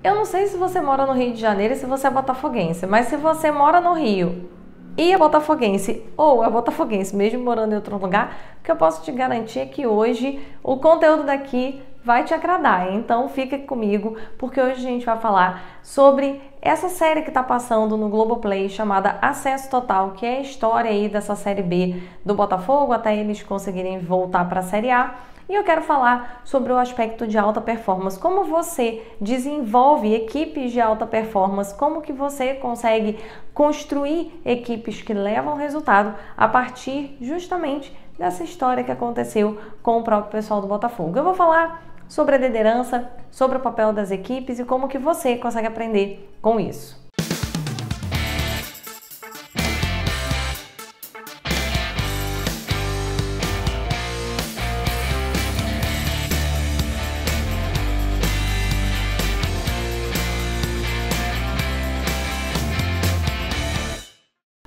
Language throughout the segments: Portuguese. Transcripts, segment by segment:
Eu não sei se você mora no Rio de Janeiro e se você é botafoguense, mas se você mora no Rio e é botafoguense, ou é botafoguense mesmo morando em outro lugar, o que eu posso te garantir é que hoje o conteúdo daqui vai te agradar. Então fica comigo, porque hoje a gente vai falar sobre essa série que está passando no Globoplay chamada Acesso Total, que é a história aí dessa Série B do Botafogo até eles conseguirem voltar para a Série A. E eu quero falar sobre o aspecto de alta performance, como você desenvolve equipes de alta performance, como que você consegue construir equipes que levam resultado a partir justamente dessa história que aconteceu com o próprio pessoal do Botafogo. Eu vou falar sobre a liderança, sobre o papel das equipes e como que você consegue aprender com isso.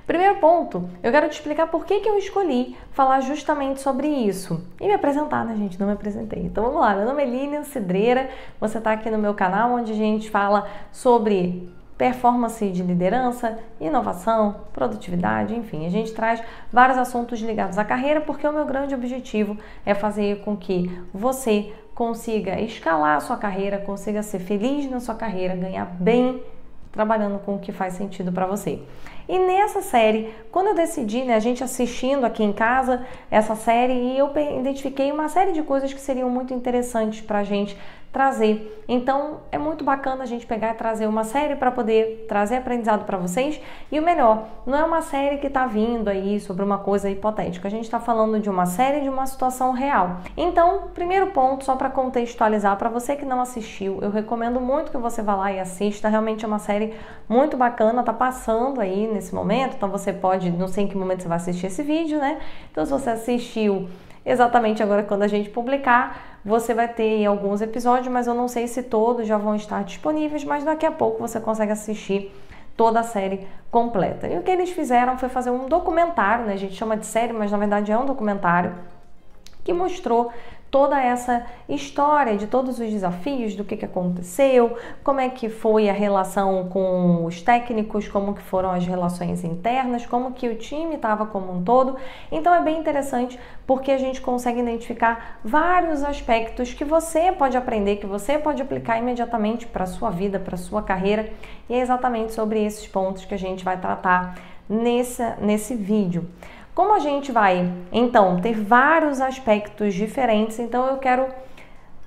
Primeiro ponto, eu quero te explicar por que eu escolhi falar justamente sobre isso. E me apresentar, né, gente? Não me apresentei. Então vamos lá, meu nome é Lilian Cidreira, você está aqui no meu canal onde a gente fala sobre performance de liderança, inovação, produtividade, enfim. A gente traz vários assuntos ligados à carreira porque o meu grande objetivo é fazer com que você consiga escalar a sua carreira, consiga ser feliz na sua carreira, ganhar bem trabalhando com o que faz sentido para você. E nessa série, quando eu decidi, né, a gente assistindo aqui em casa essa série, e eu identifiquei uma série de coisas que seriam muito interessantes para a gente trazer. Então é muito bacana a gente pegar e trazer uma série para poder trazer aprendizado para vocês. E o melhor, não é uma série que está vindo aí sobre uma coisa hipotética, a gente está falando de uma série de uma situação real. Então, primeiro ponto, só para contextualizar, para você que não assistiu, eu recomendo muito que você vá lá e assista. Realmente é uma série muito bacana, tá passando aí nesse momento, então você pode, não sei em que momento você vai assistir esse vídeo, né? Então se você assistiu exatamente agora quando a gente publicar, você vai ter alguns episódios, mas eu não sei se todos já vão estar disponíveis, mas daqui a pouco você consegue assistir toda a série completa. E o que eles fizeram foi fazer um documentário, né? A gente chama de série, mas na verdade é um documentário que mostrou toda essa história de todos os desafios, do que aconteceu, como é que foi a relação com os técnicos, como que foram as relações internas, como que o time estava como um todo. Então é bem interessante porque a gente consegue identificar vários aspectos que você pode aprender, que você pode aplicar imediatamente para a sua vida, para a sua carreira. E é exatamente sobre esses pontos que a gente vai tratar nesse vídeo. Como a gente vai, então, ter vários aspectos diferentes, então eu quero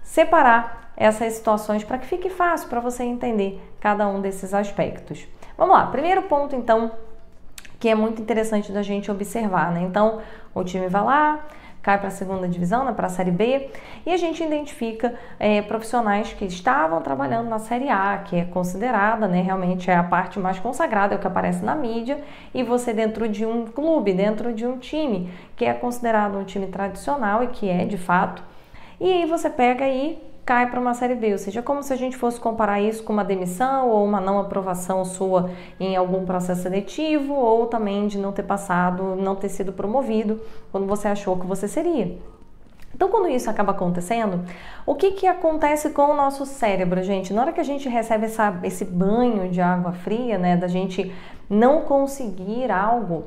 separar essas situações para que fique fácil para você entender cada um desses aspectos. Vamos lá, primeiro ponto, então, que é muito interessante da gente observar, né? Então, o time vai lá, cai para a segunda divisão, né, para a Série B, e a gente identifica profissionais que estavam trabalhando na Série A, que é considerada, né, realmente é a parte mais consagrada, é o que aparece na mídia, e você dentro de um clube, dentro de um time, que é considerado um time tradicional e que é de fato, e aí você pega e cai para uma Série B, ou seja, como se a gente fosse comparar isso com uma demissão ou uma não aprovação sua em algum processo seletivo, ou também de não ter passado, não ter sido promovido quando você achou que você seria. Então, quando isso acaba acontecendo, o que acontece com o nosso cérebro, gente? Na hora que a gente recebe esse banho de água fria, né, da gente não conseguir algo,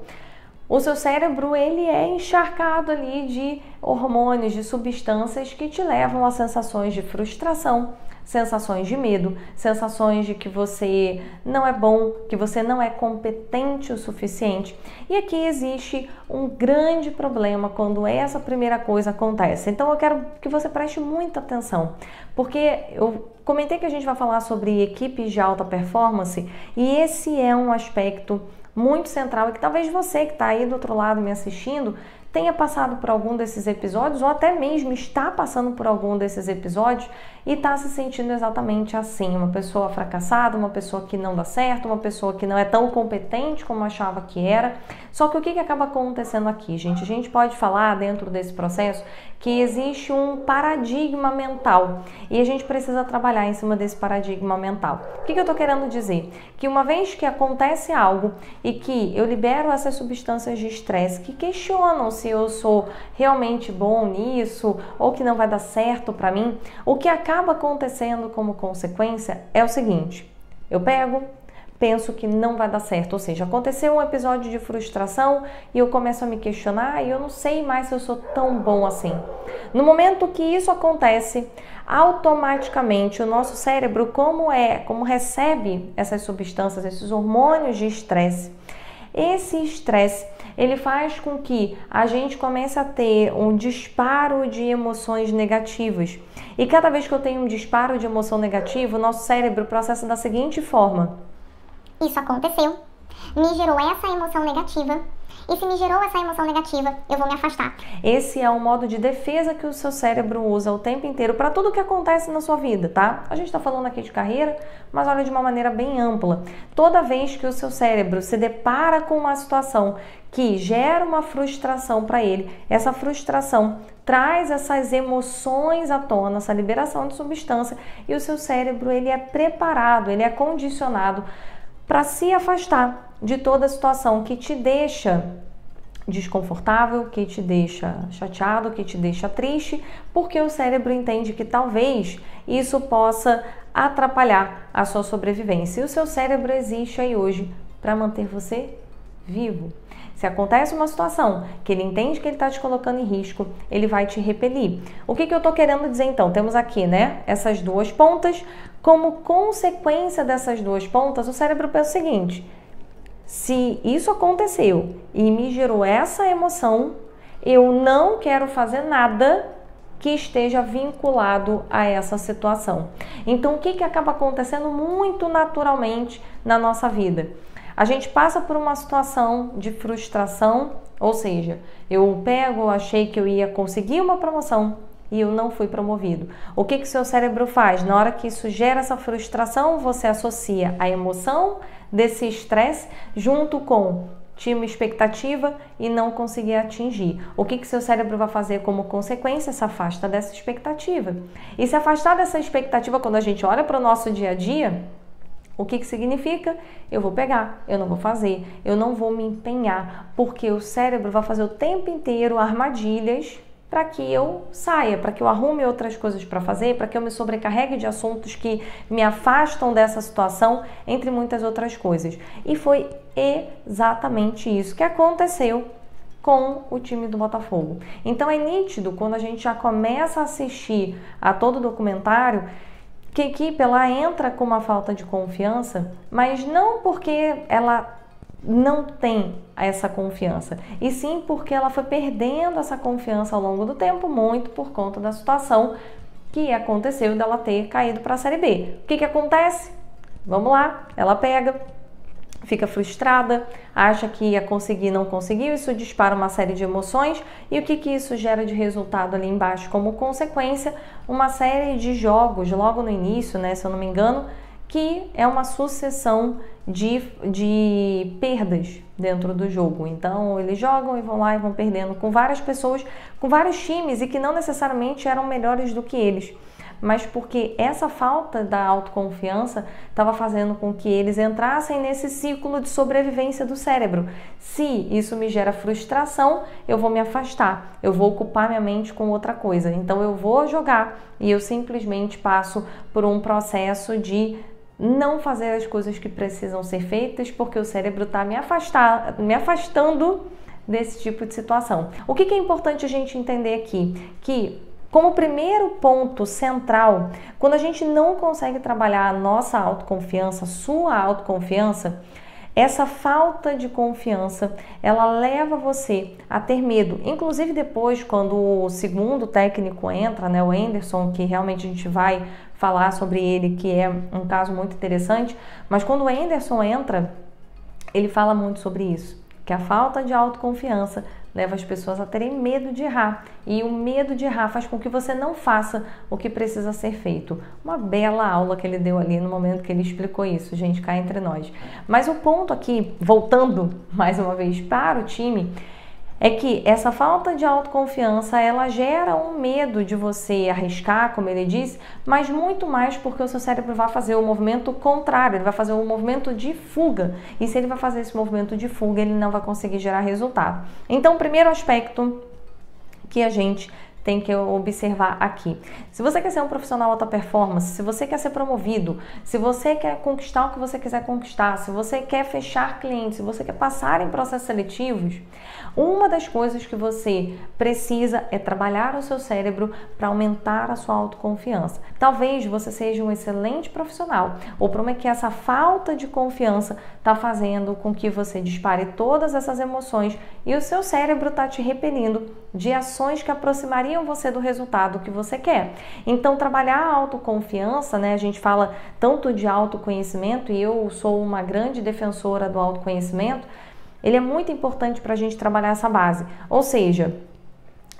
o seu cérebro, ele é encharcado ali de hormônios, de substâncias que te levam a sensações de frustração, sensações de medo, sensações de que você não é bom, que você não é competente o suficiente. E aqui existe um grande problema quando essa primeira coisa acontece. Então eu quero que você preste muita atenção, porque eu comentei que a gente vai falar sobre equipes de alta performance e esse é um aspecto muito central e que talvez você que está aí do outro lado me assistindo tenha passado por algum desses episódios ou até mesmo está passando por algum desses episódios e está se sentindo exatamente assim, uma pessoa fracassada, uma pessoa que não dá certo, uma pessoa que não é tão competente como achava que era. Só que o que acaba acontecendo aqui, gente? A gente pode falar dentro desse processo que existe um paradigma mental e a gente precisa trabalhar em cima desse paradigma mental. O que eu estou querendo dizer? Que uma vez que acontece algo e que eu libero essas substâncias de estresse que questionam se eu sou realmente bom nisso ou que não vai dar certo para mim, o que acaba acontecendo como consequência é o seguinte: eu penso que não vai dar certo, ou seja, aconteceu um episódio de frustração e eu começo a me questionar e eu não sei mais se eu sou tão bom assim. No momento que isso acontece, automaticamente o nosso cérebro, como recebe essas substâncias, esses hormônios de estresse, esse estresse, ele faz com que a gente comece a ter um disparo de emoções negativas. E cada vez que eu tenho um disparo de emoção negativa, o nosso cérebro processa da seguinte forma: isso aconteceu, me gerou essa emoção negativa, e se me gerou essa emoção negativa, eu vou me afastar. Esse é um modo de defesa que o seu cérebro usa o tempo inteiro para tudo que acontece na sua vida, tá? A gente está falando aqui de carreira, mas olha de uma maneira bem ampla. Toda vez que o seu cérebro se depara com uma situação que gera uma frustração para ele, essa frustração traz essas emoções à tona, essa liberação de substância, e o seu cérebro, ele é preparado, ele é condicionado para se afastar de toda situação que te deixa desconfortável, que te deixa chateado, que te deixa triste, porque o cérebro entende que talvez isso possa atrapalhar a sua sobrevivência. E o seu cérebro existe aí hoje para manter você vivo. Se acontece uma situação que ele entende que ele está te colocando em risco, ele vai te repelir. O que eu estou querendo dizer então? Temos aqui, né, essas duas pontas. Como consequência dessas duas pontas, o cérebro pensa o seguinte: se isso aconteceu e me gerou essa emoção, eu não quero fazer nada que esteja vinculado a essa situação. Então, o que acaba acontecendo muito naturalmente na nossa vida? A gente passa por uma situação de frustração, ou seja, achei que eu ia conseguir uma promoção e eu não fui promovido. O que seu cérebro faz? Na hora que isso gera essa frustração, você associa a emoção desse estresse junto com tinha uma expectativa e não conseguia atingir. O que seu cérebro vai fazer como consequência? Se afasta dessa expectativa. E se afastar dessa expectativa, quando a gente olha para o nosso dia a dia, o que significa? Eu vou pegar, eu não vou fazer, eu não vou me empenhar, porque o cérebro vai fazer o tempo inteiro armadilhas para que eu saia, para que eu arrume outras coisas para fazer, para que eu me sobrecarregue de assuntos que me afastam dessa situação, entre muitas outras coisas. E foi exatamente isso que aconteceu com o time do Botafogo. Então é nítido, quando a gente já começa a assistir a todo o documentário, que a equipe ela entra com uma falta de confiança, mas não porque ela não tem essa confiança, e sim porque ela foi perdendo essa confiança ao longo do tempo, muito por conta da situação que aconteceu dela ter caído para a Série B. O que acontece? Vamos lá, ela fica frustrada, acha que ia conseguir, não conseguiu, isso dispara uma série de emoções, e o que isso gera de resultado ali embaixo? Como consequência, uma série de jogos, logo no início, né, se eu não me engano, que é uma sucessão de perdas dentro do jogo. Então, eles jogam e vão lá e vão perdendo com várias pessoas, com vários times, e que não necessariamente eram melhores do que eles, mas porque essa falta da autoconfiança estava fazendo com que eles entrassem nesse ciclo de sobrevivência do cérebro. Se isso me gera frustração, eu vou me afastar, eu vou ocupar minha mente com outra coisa. Então eu vou jogar e eu simplesmente passo por um processo de não fazer as coisas que precisam ser feitas, porque o cérebro está me afastando desse tipo de situação. O que é importante a gente entender aqui? Que como primeiro ponto central, quando a gente não consegue trabalhar a nossa autoconfiança, sua autoconfiança, essa falta de confiança, ela leva você a ter medo. Inclusive depois, quando o segundo técnico entra, né, o Anderson, que realmente a gente vai falar sobre ele, que é um caso muito interessante, mas quando o Anderson entra, ele fala muito sobre isso, que a falta de autoconfiança leva as pessoas a terem medo de errar, e o medo de errar faz com que você não faça o que precisa ser feito. Uma bela aula que ele deu ali no momento que ele explicou isso, gente, cá entre nós. Mas o ponto aqui, voltando mais uma vez para o time, é que essa falta de autoconfiança, ela gera um medo de você arriscar, como ele disse, mas muito mais porque o seu cérebro vai fazer o movimento contrário, ele vai fazer um movimento de fuga. E se ele vai fazer esse movimento de fuga, ele não vai conseguir gerar resultado. Então, o primeiro aspecto que a gente tem que observar aqui. Se você quer ser um profissional alta performance, se você quer ser promovido, se você quer conquistar o que você quiser conquistar, se você quer fechar clientes, se você quer passar em processos seletivos, uma das coisas que você precisa é trabalhar o seu cérebro para aumentar a sua autoconfiança. Talvez você seja um excelente profissional, ou para que essa falta de confiança está fazendo com que você dispare todas essas emoções e o seu cérebro está te repelindo de ações que aproximariam você do resultado que você quer. Então, trabalhar a autoconfiança, né? A gente fala tanto de autoconhecimento e eu sou uma grande defensora do autoconhecimento. Ele é muito importante para a gente trabalhar essa base. Ou seja,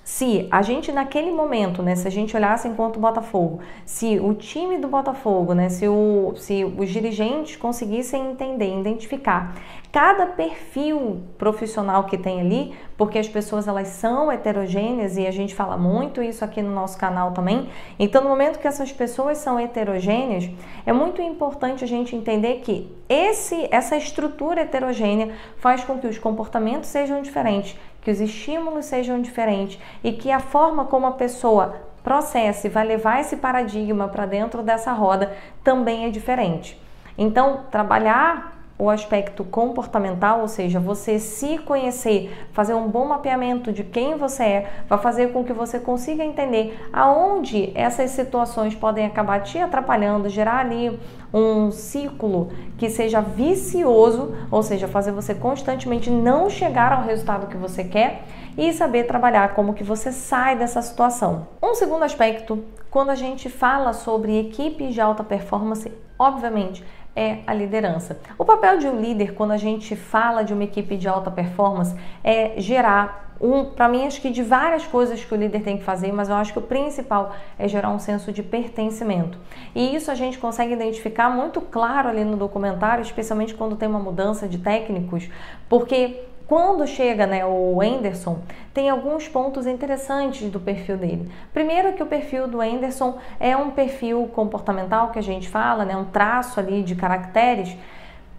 se a gente naquele momento, né, se a gente olhasse enquanto Botafogo, se o time do Botafogo, né, se os dirigentes conseguissem entender, identificar cada perfil profissional que tem ali, porque as pessoas elas são heterogêneas e a gente fala muito isso aqui no nosso canal também. Então, no momento que essas pessoas são heterogêneas, é muito importante a gente entender que essa estrutura heterogênea faz com que os comportamentos sejam diferentes, que os estímulos sejam diferentes e que a forma como a pessoa processa e vai levar esse paradigma para dentro dessa roda também é diferente. Então, trabalhar o aspecto comportamental, ou seja, você se conhecer, fazer um bom mapeamento de quem você é, vai fazer com que você consiga entender aonde essas situações podem acabar te atrapalhando, gerar ali um ciclo que seja vicioso, ou seja, fazer você constantemente não chegar ao resultado que você quer e saber trabalhar como que você sai dessa situação. Um segundo aspecto, quando a gente fala sobre equipes de alta performance, obviamente, é a liderança. O papel de um líder, quando a gente fala de uma equipe de alta performance, é gerar para mim, acho que de várias coisas que o líder tem que fazer, mas eu acho que o principal é gerar um senso de pertencimento. E isso a gente consegue identificar muito claro ali no documentário, especialmente quando tem uma mudança de técnicos, porque quando chega, né, o Anderson, tem alguns pontos interessantes do perfil dele. Primeiro que o perfil do Anderson é um perfil comportamental que a gente fala, né, um traço ali de caracteres,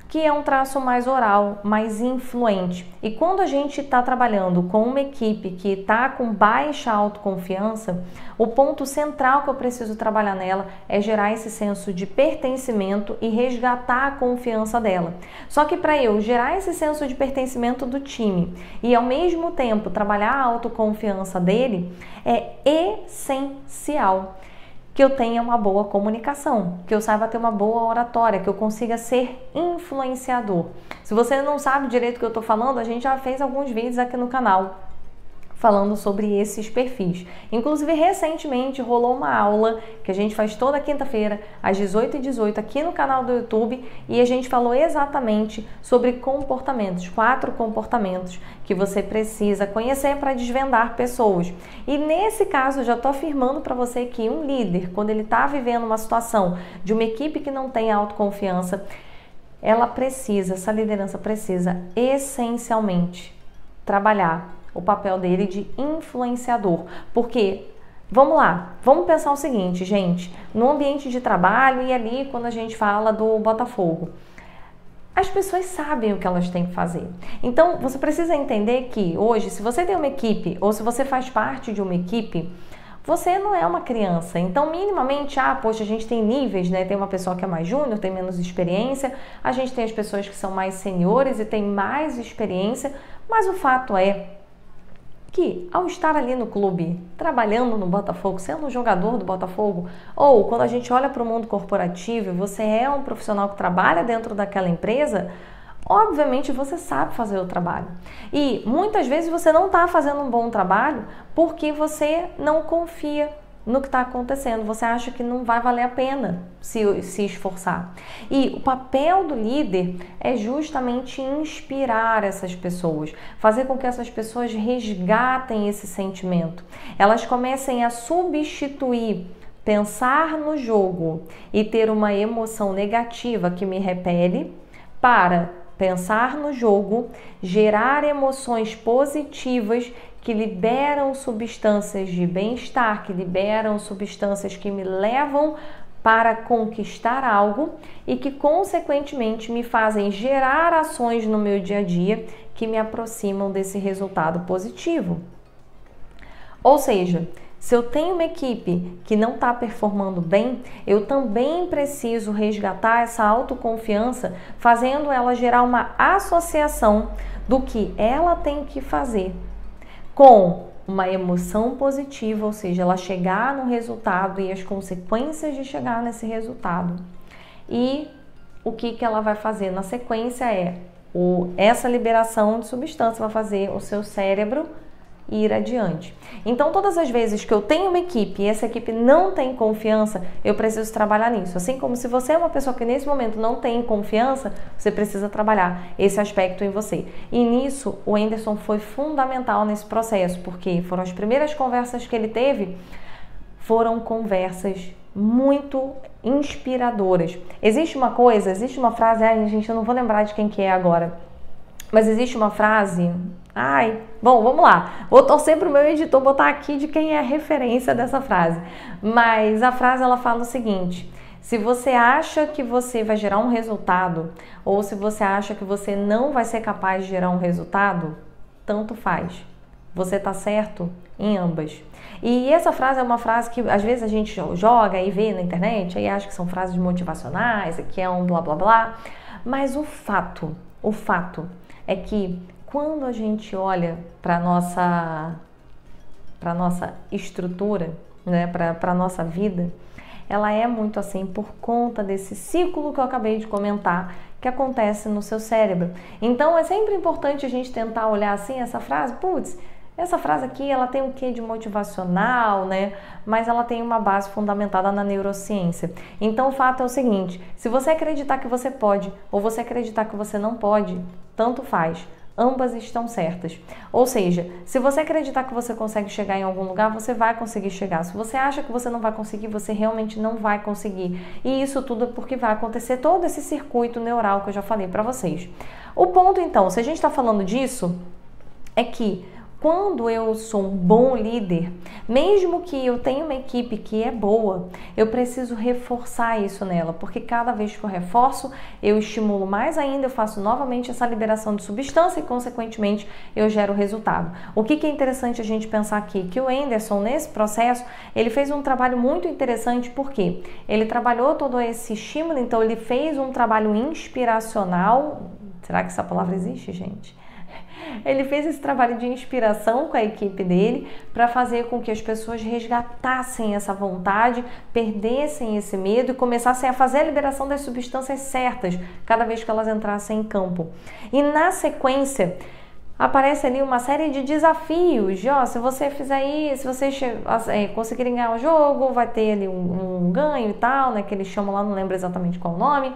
que é um traço mais oral, mais influente. E quando a gente está trabalhando com uma equipe que está com baixa autoconfiança, o ponto central que eu preciso trabalhar nela é gerar esse senso de pertencimento e resgatar a confiança dela. Só que para eu gerar esse senso de pertencimento do time e ao mesmo tempo trabalhar a autoconfiança dele, é essencial que eu tenha uma boa comunicação, que eu saiba ter uma boa oratória, que eu consiga ser influenciador. Se você não sabe direito o que eu estou falando, a gente já fez alguns vídeos aqui no canal falando sobre esses perfis. Inclusive, recentemente rolou uma aula que a gente faz toda quinta-feira, às 18h18, aqui no canal do YouTube, e a gente falou exatamente sobre comportamentos, 4 comportamentos que você precisa conhecer para desvendar pessoas. E nesse caso, eu já estou afirmando para você que um líder, quando ele está vivendo uma situação de uma equipe que não tem autoconfiança, essa liderança precisa essencialmente trabalhar o papel dele de influenciador, porque, vamos lá, vamos pensar o seguinte, gente, no ambiente de trabalho e ali quando a gente fala do Botafogo, as pessoas sabem o que elas têm que fazer. Então, você precisa entender que hoje, se você tem uma equipe ou se você faz parte de uma equipe, você não é uma criança. Então, minimamente, poxa, a gente tem níveis, né? Tem uma pessoa que é mais júnior, tem menos experiência, a gente tem as pessoas que são mais seniores e tem mais experiência, mas o fato é que ao estar ali no clube, trabalhando no Botafogo, sendo um jogador do Botafogo, ou quando a gente olha para o mundo corporativo e você é um profissional que trabalha dentro daquela empresa, obviamente você sabe fazer o trabalho. E muitas vezes você não está fazendo um bom trabalho porque você não confia no que está acontecendo, você acha que não vai valer a pena se esforçar. E o papel do líder é justamente inspirar essas pessoas, fazer com que essas pessoas resgatem esse sentimento, elas comecem a substituir pensar no jogo e ter uma emoção negativa que me repele para pensar no jogo, gerar emoções positivas que liberam substâncias de bem-estar, que liberam substâncias que me levam para conquistar algo e que, consequentemente, me fazem gerar ações no meu dia a dia que me aproximam desse resultado positivo. Ou seja, se eu tenho uma equipe que não está performando bem, eu também preciso resgatar essa autoconfiança, fazendo ela gerar uma associação do que ela tem que fazer com uma emoção positiva, ou seja, ela chegar no resultado e as consequências de chegar nesse resultado. E o que ela vai fazer na sequência essa liberação de substância vai fazer o seu cérebro ir adiante. Então, todas as vezes que eu tenho uma equipe e essa equipe não tem confiança, eu preciso trabalhar nisso. Assim como se você é uma pessoa que nesse momento não tem confiança, você precisa trabalhar esse aspecto em você. E nisso, o Anderson foi fundamental nesse processo, porque foram as primeiras conversas que ele teve, foram conversas muito inspiradoras. Existe uma frase, gente, eu não vou lembrar de quem que é agora, mas existe uma frase... Bom, vamos lá. Vou torcer para o meu editor botar aqui de quem é a referência dessa frase. Mas a frase, ela fala o seguinte: se você acha que você vai gerar um resultado, ou se você acha que você não vai ser capaz de gerar um resultado, tanto faz. Você tá certo em ambas. E essa frase é uma frase que às vezes a gente joga e vê na internet, aí acha que são frases motivacionais, que é um blá blá blá. Mas o fato é que quando a gente olha para a nossa estrutura, né, para a nossa vida, ela é muito assim por conta desse ciclo que eu acabei de comentar, que acontece no seu cérebro. Então é sempre importante a gente tentar olhar assim essa frase, essa frase aqui ela tem um quê de motivacional, né? Mas ela tem uma base fundamentada na neurociência. Então o fato é o seguinte: se você acreditar que você pode ou você acreditar que você não pode, tanto faz. Ambas estão certas. Ou seja, se você acreditar que você consegue chegar em algum lugar, você vai conseguir chegar. Se você acha que você não vai conseguir, você realmente não vai conseguir. E isso tudo é porque vai acontecer todo esse circuito neural que eu já falei para vocês. O ponto, então, se a gente está falando disso, é que quando eu sou um bom líder, mesmo que eu tenha uma equipe que é boa, eu preciso reforçar isso nela, porque cada vez que eu reforço, eu estimulo mais ainda, eu faço novamente essa liberação de substância e, consequentemente, eu gero resultado. O que é interessante a gente pensar aqui? Que o Anderson, nesse processo, ele fez um trabalho muito interessante, porque ele trabalhou todo esse estímulo, então ele fez um trabalho inspiracional. Será que essa palavra existe, gente? Ele fez esse trabalho de inspiração com a equipe dele para fazer com que as pessoas resgatassem essa vontade, perdessem esse medo e começassem a fazer a liberação das substâncias certas cada vez que elas entrassem em campo. E na sequência aparece ali uma série de desafios, se você fizer isso, se vocês conseguirem ganhar o jogo, vai ter ali um ganho e tal, né, que eles chamam lá, não lembro exatamente qual o nome.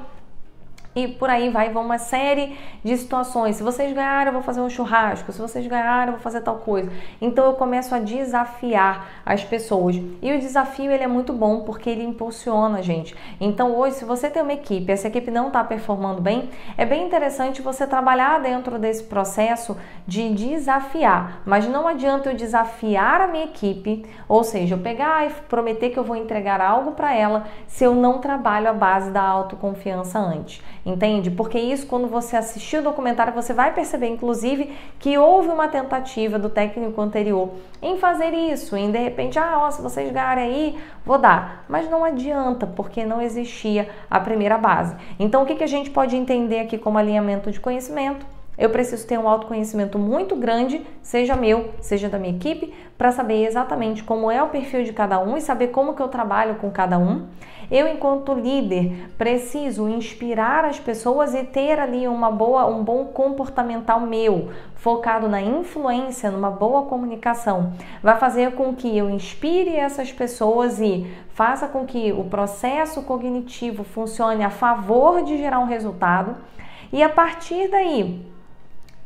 E por aí vão uma série de situações. Se vocês ganharem, eu vou fazer um churrasco. Se vocês ganharem, eu vou fazer tal coisa. Então eu começo a desafiar as pessoas. E o desafio, ele é muito bom porque ele impulsiona a gente. Então hoje, se você tem uma equipe, essa equipe não está performando bem, é bem interessante você trabalhar dentro desse processo de desafiar. Mas não adianta eu desafiar a minha equipe, ou seja, eu pegar e prometer que eu vou entregar algo para ela se eu não trabalho a base da autoconfiança antes. Entende? Porque isso, quando você assistir o documentário, você vai perceber, inclusive, que houve uma tentativa do técnico anterior em fazer isso, em de repente, se vocês ganharem aí, vou dar. Mas não adianta, porque não existia a primeira base. Então, o que a gente pode entender aqui como alinhamento de conhecimento? Eu preciso ter um autoconhecimento muito grande, seja meu, seja da minha equipe, para saber exatamente como é o perfil de cada um e saber como que eu trabalho com cada um. Eu, enquanto líder, preciso inspirar as pessoas e ter ali um bom comportamental meu, focado na influência, numa boa comunicação. Vai fazer com que eu inspire essas pessoas e faça com que o processo cognitivo funcione a favor de gerar um resultado. E a partir daí,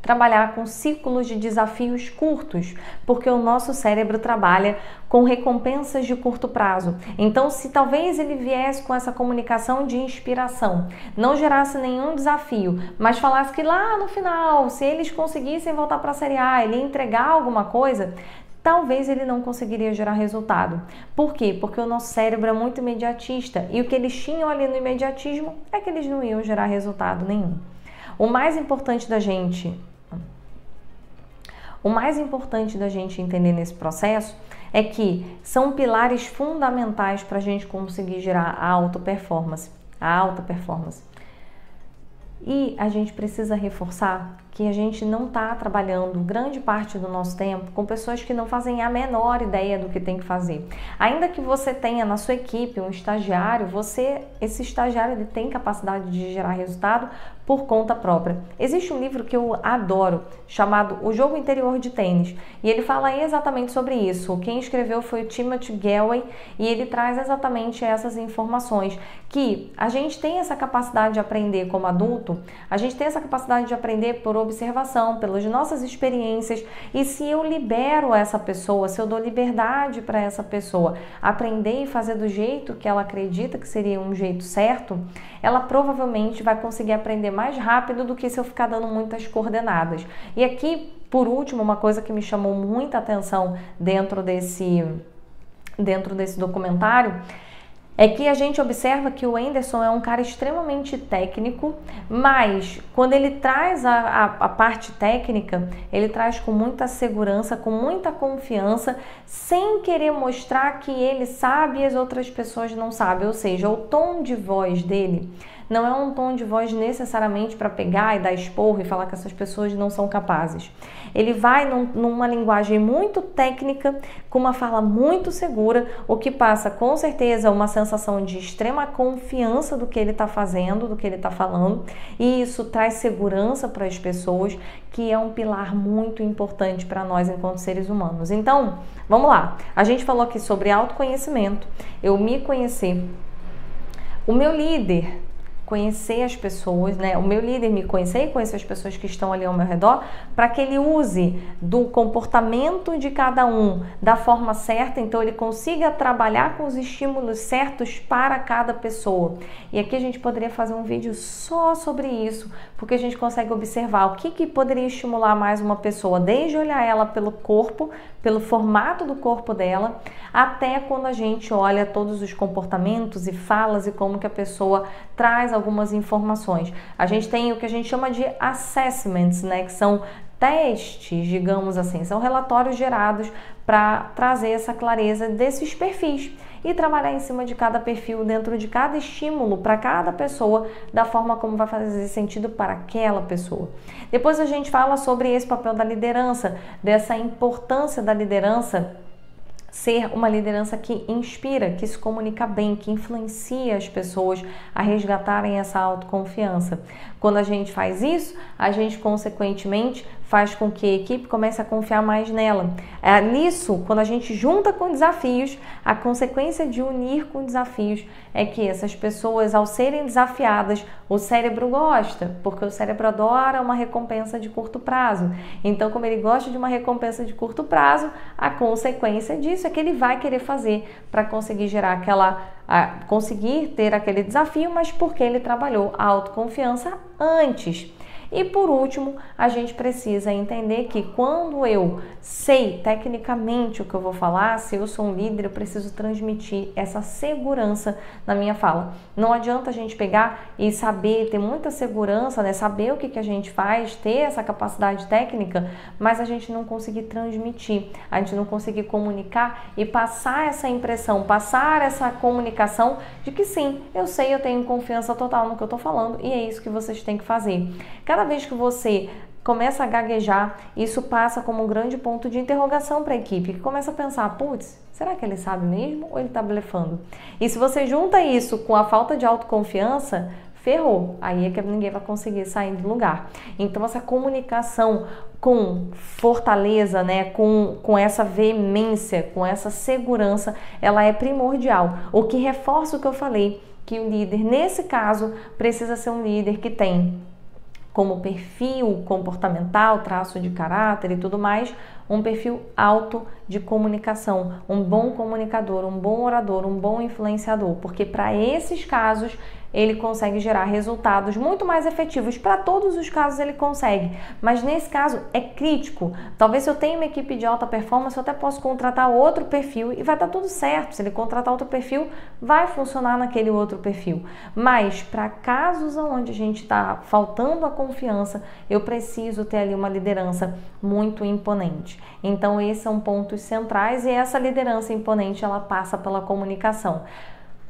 trabalhar com ciclos de desafios curtos, porque o nosso cérebro trabalha com recompensas de curto prazo. Então, se talvez ele viesse com essa comunicação de inspiração, não gerasse nenhum desafio, mas falasse que lá no final, se eles conseguissem voltar para a Série A, ele ia entregar alguma coisa, talvez ele não conseguiria gerar resultado. Por quê? Porque o nosso cérebro é muito imediatista e o que eles tinham ali no imediatismo é que eles não iam gerar resultado nenhum. O mais importante da gente entender nesse processo é que são pilares fundamentais para a gente conseguir gerar a alta performance. E a gente precisa reforçar que a gente não está trabalhando grande parte do nosso tempo com pessoas que não fazem a menor ideia do que tem que fazer. Ainda que você tenha na sua equipe um estagiário, esse estagiário ele tem capacidade de gerar resultado por conta própria. Existe um livro que eu adoro, chamado O Jogo Interior de Tênis, e ele fala exatamente sobre isso. Quem escreveu foi o Timothy Gallwey, e ele traz exatamente essas informações, que a gente tem essa capacidade de aprender como adulto, a gente tem essa capacidade de aprender por observação, pelas nossas experiências, e se eu libero essa pessoa, se eu dou liberdade para essa pessoa aprender e fazer do jeito que ela acredita que seria um jeito certo, ela provavelmente vai conseguir aprender mais rápido do que se eu ficar dando muitas coordenadas. E aqui, por último, uma coisa que me chamou muita atenção dentro desse documentário é que a gente observa que o Anderson é um cara extremamente técnico, mas quando ele traz a parte técnica, ele traz com muita segurança, com muita confiança, sem querer mostrar que ele sabe e as outras pessoas não sabem. Ou seja, o tom de voz dele não é um tom de voz necessariamente para pegar e dar esporro e falar que essas pessoas não são capazes. Ele vai numa linguagem muito técnica, com uma fala muito segura, o que passa com certeza uma sensação de extrema confiança do que ele está fazendo, do que ele está falando, e isso traz segurança para as pessoas, que é um pilar muito importante para nós enquanto seres humanos. Então, vamos lá. A gente falou aqui sobre autoconhecimento, eu me conhecer, o meu líder conhecer as pessoas, né? O meu líder me conhecer e conhecer as pessoas que estão ali ao meu redor, para que ele use do comportamento de cada um da forma certa, então ele consiga trabalhar com os estímulos certos para cada pessoa. E aqui a gente poderia fazer um vídeo só sobre isso, porque a gente consegue observar o que poderia estimular mais uma pessoa, desde olhar ela pelo corpo, pelo formato do corpo dela, até quando a gente olha todos os comportamentos e falas e como que a pessoa traz algumas informações. A gente tem o que a gente chama de assessments, né, que são testes, digamos assim, são relatórios gerados para trazer essa clareza desses perfis e trabalhar em cima de cada perfil, dentro de cada estímulo para cada pessoa, da forma como vai fazer sentido para aquela pessoa. Depois a gente fala sobre esse papel da liderança, dessa importância da liderança ser uma liderança que inspira, que se comunica bem, que influencia as pessoas a resgatarem essa autoconfiança. Quando a gente faz isso, a gente consequentemente faz com que a equipe comece a confiar mais nela. Nisso, quando a gente junta com desafios, a consequência de unir com desafios é que essas pessoas, ao serem desafiadas, o cérebro gosta, porque o cérebro adora uma recompensa de curto prazo. Então, como ele gosta de uma recompensa de curto prazo, a consequência disso é que ele vai querer fazer para conseguir gerar conseguir ter aquele desafio, mas porque ele trabalhou a autoconfiança antes. E por último, a gente precisa entender que quando eu sei tecnicamente o que eu vou falar, se eu sou um líder, eu preciso transmitir essa segurança na minha fala. Não adianta a gente pegar e saber, ter muita segurança, né? Saber o que a gente faz, ter essa capacidade técnica, mas a gente não conseguir transmitir, a gente não conseguir comunicar e passar essa impressão, passar essa comunicação de que sim, eu sei, eu tenho confiança total no que eu tô falando e é isso que vocês têm que fazer. Cada vez que você começa a gaguejar, isso passa como um grande ponto de interrogação para a equipe, que começa a pensar, putz, será que ele sabe mesmo ou ele está blefando? E se você junta isso com a falta de autoconfiança, ferrou, aí é que ninguém vai conseguir sair do lugar. Então essa comunicação com fortaleza, né, com essa veemência, com essa segurança, ela é primordial. O que reforça o que eu falei, que o líder, nesse caso, precisa ser um líder que tem como perfil comportamental, traço de caráter e tudo mais, um perfil alto de comunicação, um bom comunicador, um bom orador, um bom influenciador, porque para esses casos ele consegue gerar resultados muito mais efetivos. Para todos os casos ele consegue, mas nesse caso é crítico. Talvez se eu tenho uma equipe de alta performance, eu até posso contratar outro perfil e vai dar tudo certo. Se ele contratar outro perfil, vai funcionar naquele outro perfil. Mas para casos onde a gente está faltando a confiança, eu preciso ter ali uma liderança muito imponente. Então esses são pontos centrais e essa liderança imponente ela passa pela comunicação.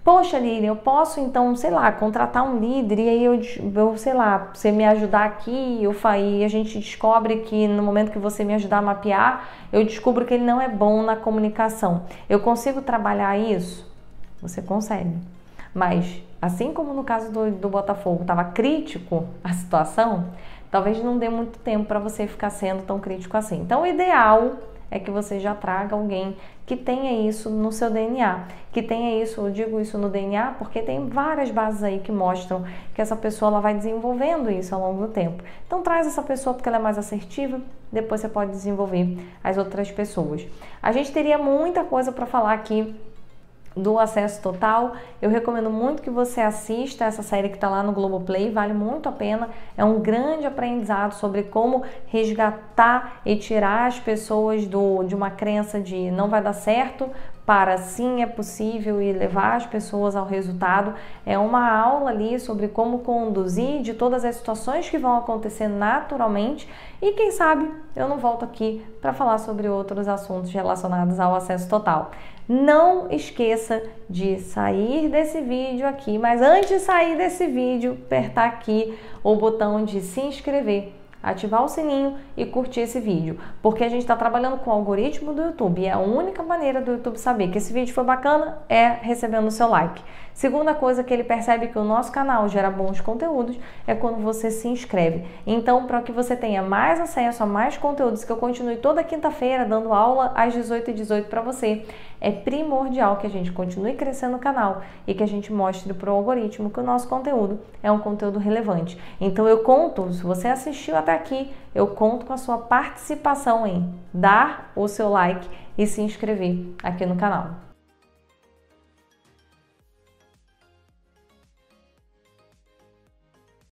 Poxa, Lilian, eu posso então, sei lá, contratar um líder e aí eu sei lá, você me ajudar aqui, e a gente descobre que no momento que você me ajudar a mapear, eu descubro que ele não é bom na comunicação. Eu consigo trabalhar isso? Você consegue. Mas, assim como no caso do Botafogo, estava crítico a situação, talvez não dê muito tempo para você ficar sendo tão crítico assim. Então, o ideal é que você já traga alguém que tenha isso no seu DNA, que tenha isso, eu digo isso no DNA porque tem várias bases aí que mostram que essa pessoa ela vai desenvolvendo isso ao longo do tempo. Então traz essa pessoa porque ela é mais assertiva, depois você pode desenvolver as outras pessoas. A gente teria muita coisa para falar aqui do Acesso Total. Eu recomendo muito que você assista essa série que está lá no Globoplay, vale muito a pena, é um grande aprendizado sobre como resgatar e tirar as pessoas de uma crença de não vai dar certo para sim é possível e levar as pessoas ao resultado. É uma aula ali sobre como conduzir de todas as situações que vão acontecer naturalmente e quem sabe eu não volto aqui para falar sobre outros assuntos relacionados ao acesso total. Não esqueça de sair desse vídeo aqui, mas antes de sair desse vídeo, apertar aqui o botão de se inscrever, ativar o sininho e curtir esse vídeo, porque a gente está trabalhando com o algoritmo do YouTube e a única maneira do YouTube saber que esse vídeo foi bacana é recebendo o seu like. Segunda coisa que ele percebe que o nosso canal gera bons conteúdos é quando você se inscreve. Então, para que você tenha mais acesso a mais conteúdos, que eu continue toda quinta-feira dando aula às 18h18 para você, é primordial que a gente continue crescendo o canal e que a gente mostre para o algoritmo que o nosso conteúdo é um conteúdo relevante. Então eu conto, se você assistiu até aqui, eu conto com a sua participação em dar o seu like e se inscrever aqui no canal.